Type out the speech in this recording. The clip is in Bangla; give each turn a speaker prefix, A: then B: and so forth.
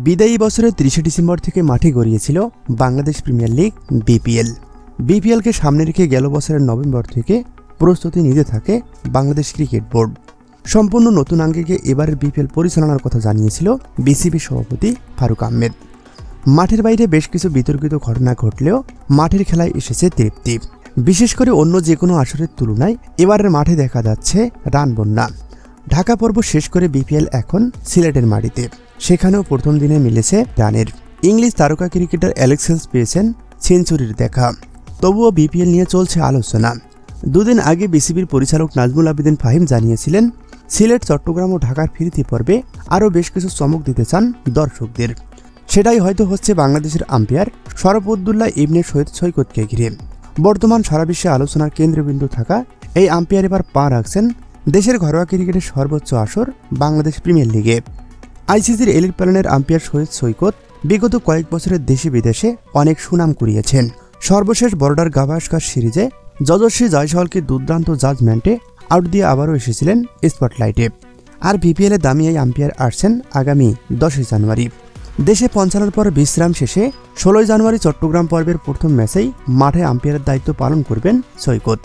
A: বিদায়ী বছরের ৩০ ডিসেম্বর থেকে মাঠে গড়িয়েছিল বাংলাদেশ প্রিমিয়ার লিগ বিপিএলকে সামনে রেখে গেল বছরের নভেম্বর থেকে প্রস্তুতি নিতে থাকে বাংলাদেশ ক্রিকেট বোর্ড। সম্পূর্ণ নতুন আঙ্গিকে এবারের বিপিএল পরিচালনার কথা জানিয়েছিল বিসিবি সভাপতি ফারুক আহমেদ। মাঠের বাইরে বেশ কিছু বিতর্কিত ঘটনা ঘটলেও মাঠের খেলায় এসেছে তৃপ্তি। বিশেষ করে অন্য যে কোনো আসরের তুলনায় এবারের মাঠে দেখা যাচ্ছে রান বন্যা। ঢাকা পর্ব শেষ করে বিপিএল এখন সিলেটের মাটিতে, সেখানেও প্রথম দিনে মিলেছে রানের। ইংলিশ তারকা ক্রিকেটার অ্যালেক্স হেলস পেয়েছেন সেঞ্চুরির দেখা। তবুও বিপিএল নিয়ে চলছে আলোচনা। দুদিন আগে বিসিবির পরিচালক নাজমুল আবেদিন ফাহিম জানিয়েছিলেন, সিলেট, চট্টগ্রাম ও ঢাকার ফিরতি পর্বে আরও বেশ কিছু চমক দিতে চান দর্শকদের। সেটাই হয়তো হচ্ছে বাংলাদেশের আম্পায়ার শরফুদ্দুল্লাহ ইবনে সৈয়দ সৈকতকে ঘিরে। বর্তমান সারা বিশ্বে আলোচনার কেন্দ্রবিন্দু থাকা এই আম্পায়ার এবার পা রাখছেন দেশের ঘরোয়া ক্রিকেটের সর্বোচ্চ আসর বাংলাদেশ প্রিমিয়ার লিগে। আইসিসির এলিট প্যানেলের আম্পায়ার সৈয়দ সৈকত বিগত কয়েক বছরের দেশে বিদেশে অনেক সুনাম কুড়িয়েছেন। সর্বশেষ বর্ডার গাভাস্কার সিরিজে যশস্বী জয়সওয়ালকে দুর্দান্ত জাজমেন্টে আউট দিয়ে আবারও এসেছিলেন স্পটলাইটে। আর বিপিএলে দামি এই আম্পায়ার আসছেন আগামী 10 জানুয়ারি। দেশে পৌঁছানোর পর বিশ্রাম শেষে 16 জানুয়ারি চট্টগ্রাম পর্বের প্রথম ম্যাচেই মাঠে আম্পায়ারের দায়িত্ব পালন করবেন সৈকত।